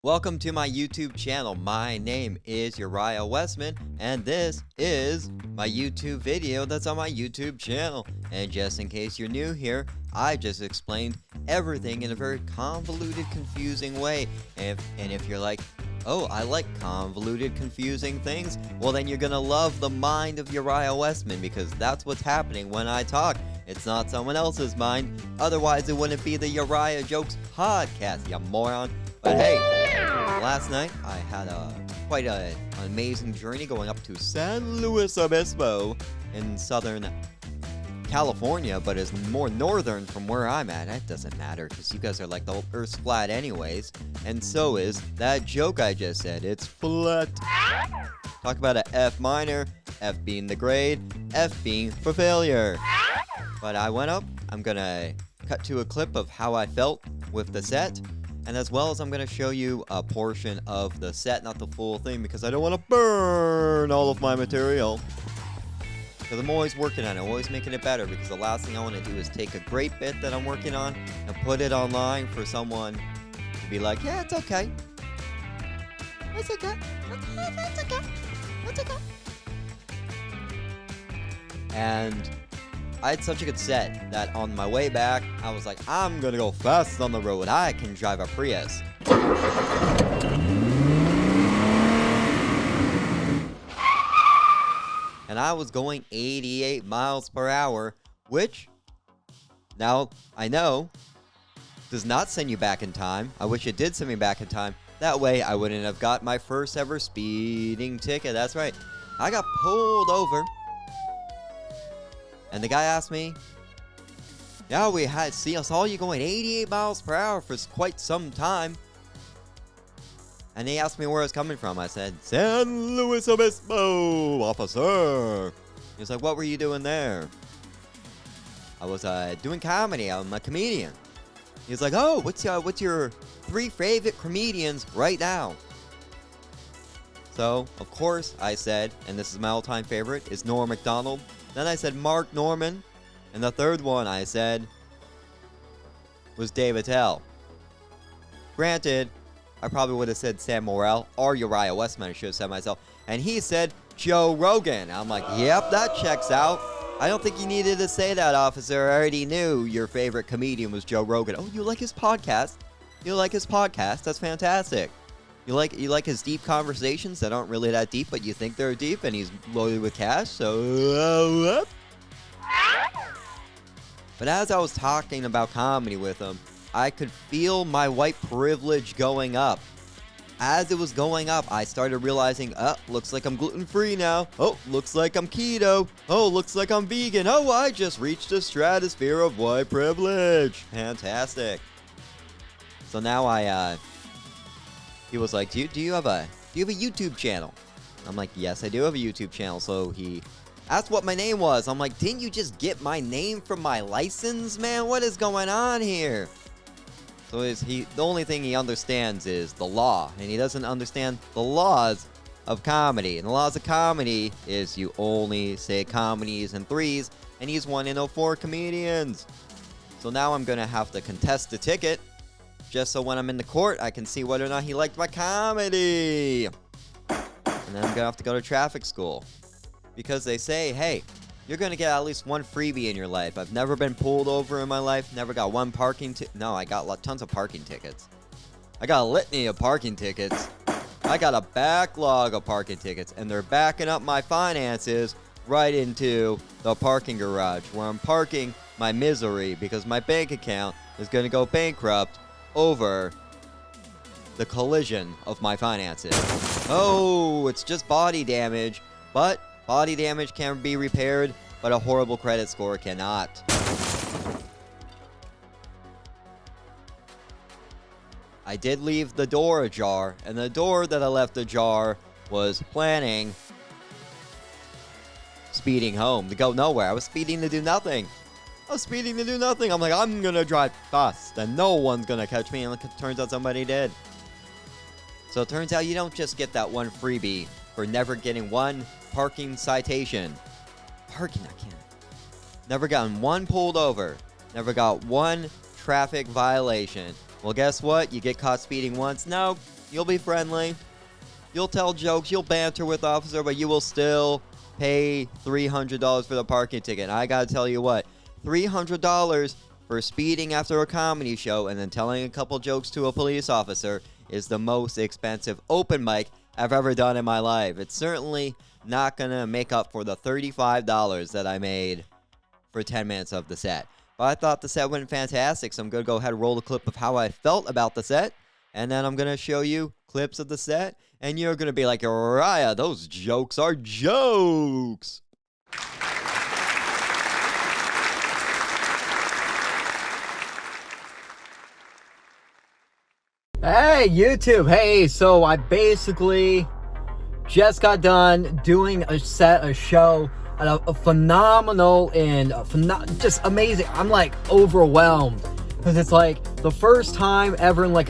Welcome to my YouTube channel. My name is Uriah Westman, and this is my YouTube video that's on my YouTube channel. And just in case you're new here, I just explained everything in a very convoluted, confusing way. And if you're like, oh, I like convoluted, confusing things, well then you're gonna love the mind of Uriah Westman, because that's what's happening when I talk. It's not someone else's mind. Otherwise, it wouldn't be the Uriah Jokes podcast, you moron. But hey, last night I had quite an amazing journey going up to San Luis Obispo in Southern California, but is more northern from where I'm at. That doesn't matter because you guys are like the Earth's flat anyways, and so is that joke I just said. It's flat. Talk about a F minor, F being the grade, F being for failure. But I went up. I'm gonna cut to a clip of how I felt with the set. And as well as I'm going to show you a portion of the set, not the full thing, because I don't want to burn all of my material. Because I'm always working on it, always making it better, because the last thing I want to do is take a great bit that I'm working on and put it online for someone to be like, yeah, it's okay. It's okay. It's okay. It's okay. And I had such a good set that on my way back, I was like, I'm gonna go fast on the road. I can drive a Prius. And I was going 88 miles per hour, which, now I know, does not send you back in time. I wish it did send me back in time. That way, I wouldn't have got my first ever speeding ticket. That's right. I got pulled over. And the guy asked me, yeah, I saw you going 88 miles per hour for quite some time. And he asked me where I was coming from. I said, San Luis Obispo, officer. He was like, what were you doing there? I was doing comedy. I'm a comedian. He was like, oh, what's your 3 favorite comedians right now? So, of course, I said, and this is my all-time favorite, is Norm Macdonald. Then I said Mark Norman, and the third one I said was Dave Attell. Granted, I probably would have said Sam Morrell or Uriah Westman. I should have said myself. And he said Joe Rogan. I'm like, yep, that checks out. I don't think you needed to say that, officer. I already knew your favorite comedian was Joe Rogan. Oh, you like his podcast? You like his podcast? That's fantastic. You like his deep conversations that aren't really that deep, but you think they're deep, and he's loaded with cash, so... But as I was talking about comedy with him, I could feel my white privilege going up. As it was going up, I started realizing, looks like I'm gluten-free now. Oh, looks like I'm keto. Oh, looks like I'm vegan. Oh, I just reached the stratosphere of white privilege. Fantastic. So now he was like, do you have a YouTube channel? I'm like, yes, I do have a YouTube channel. So he asked what my name was. I'm like, didn't you just get my name from my license, man? What is going on here? So the only thing he understands is the law, and he doesn't understand the laws of comedy. And the laws of comedy is you only say comedies in threes, and he's 1 in 04 comedians. So now I'm gonna have to contest the ticket, just so when I'm in the court, I can see whether or not he liked my comedy. And then I'm gonna have to go to traffic school, because they say, hey, you're gonna get at least 1 freebie in your life. I've never been pulled over in my life, never got 1 parking ticket. No, I got tons of parking tickets. I got a litany of parking tickets. I got a backlog of parking tickets, and they're backing up my finances right into the parking garage, where I'm parking my misery, because my bank account is gonna go bankrupt over the collision of my finances. Oh, it's just body damage, but body damage can be repaired, but a horrible credit score cannot. I did leave the door ajar, and the door that I left ajar was planning speeding home to go nowhere. I was speeding to do nothing. I'm like, I'm gonna drive fast, and no one's gonna catch me, and it turns out somebody did. So it turns out you don't just get that 1 freebie for never getting 1 parking citation. Never gotten 1 pulled over. Never got 1 traffic violation. Well, guess what? You get caught speeding once. No, You'll be friendly. You'll tell jokes. You'll banter with the officer, but you will still pay $300 for the parking ticket. And I gotta tell you what, $300 for speeding after a comedy show and then telling a couple jokes to a police officer is the most expensive open mic I've ever done in my life. It's certainly not gonna make up for the $35 that I made for 10 minutes of the set. But I thought the set went fantastic, so I'm gonna go ahead and roll a clip of how I felt about the set, and then I'm gonna show you clips of the set, and you're gonna be like, Uriah, those jokes are jokes. Hey, YouTube. Hey, so I basically just got done doing a show, a phenomenal and just amazing. I'm like overwhelmed because it's like the first time ever in like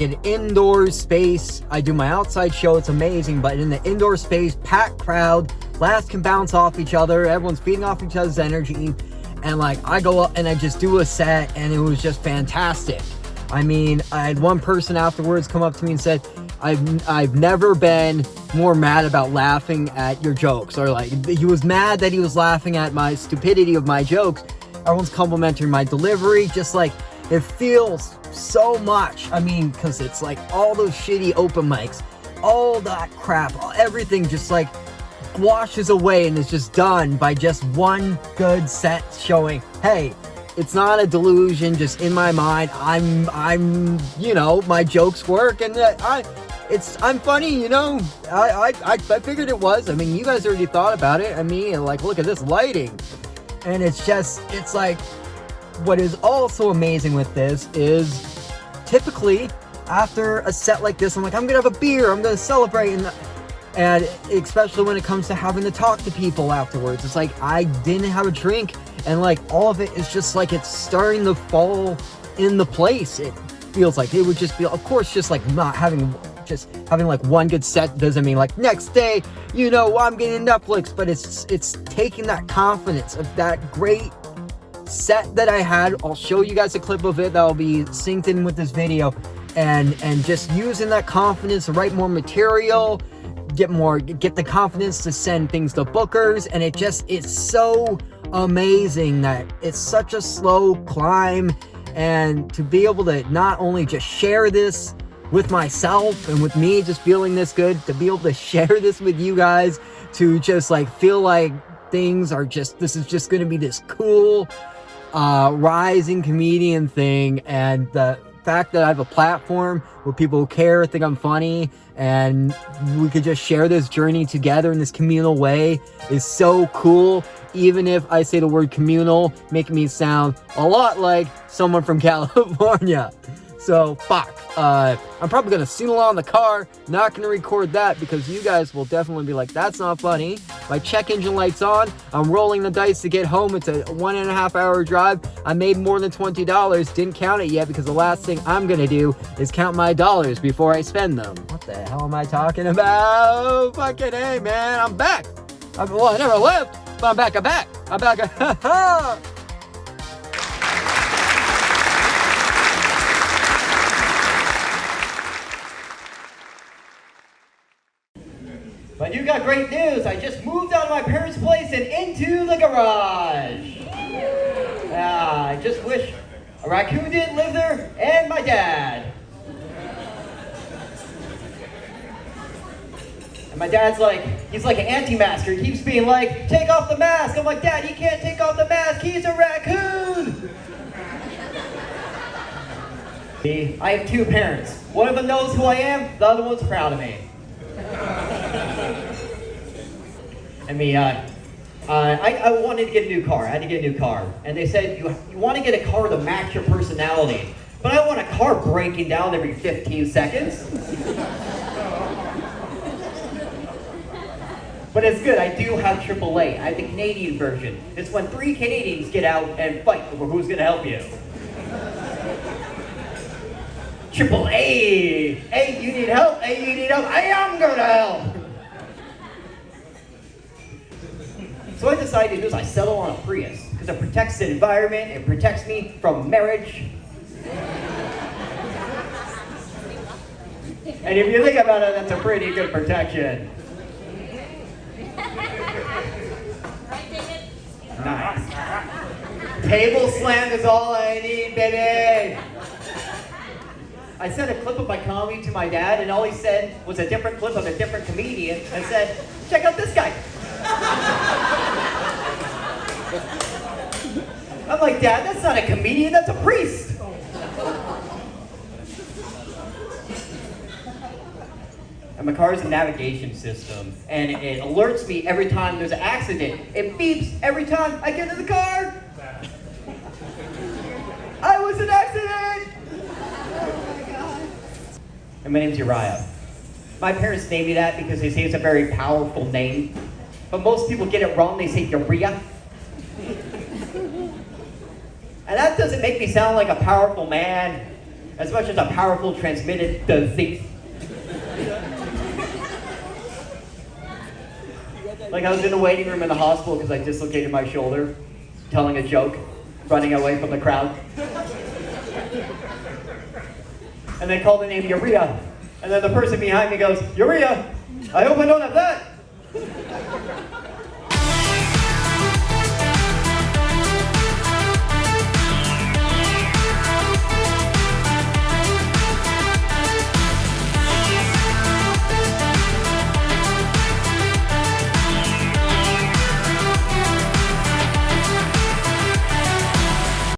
an indoor space. I do my outside show, it's amazing, but in the indoor space, packed crowd, laughs can bounce off each other, everyone's feeding off each other's energy, and like I go up and I just do a set, and it was just fantastic. I mean, I had one person afterwards come up to me and said, I've never been more mad about laughing at your jokes. Or like, he was mad that he was laughing at my stupidity of my jokes. Everyone's complimenting my delivery. Just like, it feels so much. I mean, because it's like all those shitty open mics, all that crap, everything just like washes away and is just done by just one good set showing, hey, it's not a delusion just in my mind. I'm you know, my jokes work, and I'm funny, you know. I figured it was. I mean, you guys already thought about it. I mean, like, look at this lighting. And it's like, what is also amazing with this is typically after a set like this, I'm like, I'm gonna have a beer, I'm gonna celebrate, and especially when it comes to having to talk to people afterwards. It's like, I didn't have a drink, and like all of it is just like it's starting to fall in the place. It feels like it would just be, of course, just like not having like one good set doesn't mean like next day, you know, I'm getting Netflix, but it's taking that confidence of that great set that I had. I'll show you guys a clip of it that'll be synced in with this video, and just using that confidence to write more material, get the confidence to send things to bookers, and it's so amazing that it's such a slow climb, and to be able to not only just share this with myself and with me just feeling this good, to be able to share this with you guys, to just like feel like things are just, this is just going to be this cool rising comedian thing, and the fact that I have a platform where people who care think I'm funny and we could just share this journey together in this communal way is so cool. Even if I say the word communal, making me sound a lot like someone from California. So, fuck. I'm probably going to sing along in the car, not going to record that because you guys will definitely be like, that's not funny. My check engine light's on. I'm rolling the dice to get home. It's a 1.5 hour drive. I made more than $20. Didn't count it yet because the last thing I'm going to do is count my dollars before I spend them. What the hell am I talking about? Fucking hey, man. I'm back. I never left, but I'm back. I'm back. But you got great news. I just moved out of my parents' place and into the garage. I just wish a raccoon didn't live there, and my dad. And my dad's like, he's like an anti-masker. He keeps being like, take off the mask. I'm like, Dad, he can't take off the mask. He's a raccoon. I have two parents. One of them knows who I am. The other one's proud of me. I wanted to get a new car. I had to get a new car. And they said, you want to get a car to match your personality. But I don't want a car breaking down every 15 seconds. But it's good. I do have AAA. I have the Canadian version. It's when 3 Canadians get out and fight over who's going to help you. AAA. Hey, you need help? Hey, you need help? I am going to help. So what I decided to do is I settle on a Prius because it protects the environment, it protects me from marriage. And if you think about it, that's a pretty good protection. Nice. Table slam is all I need, baby. I sent a clip of my comedy to my dad, and all he said was a different clip of a different comedian, and said, check out this guy. I'm like, Dad, that's not a comedian, that's a priest. And my car is a navigation system, and it alerts me every time there's an accident. It beeps every time I get in the car. I was an accident! And my name's Uriah. My parents named me that because they say it's a very powerful name. But most people get it wrong, they say Uriah. And that doesn't make me sound like a powerful man, as much as a powerful transmitted disease. Like I was in the waiting room in the hospital because I dislocated my shoulder, telling a joke, running away from the crowd. And they called the name Uriah. And then the person behind me goes, Uriah, I hope I don't have that.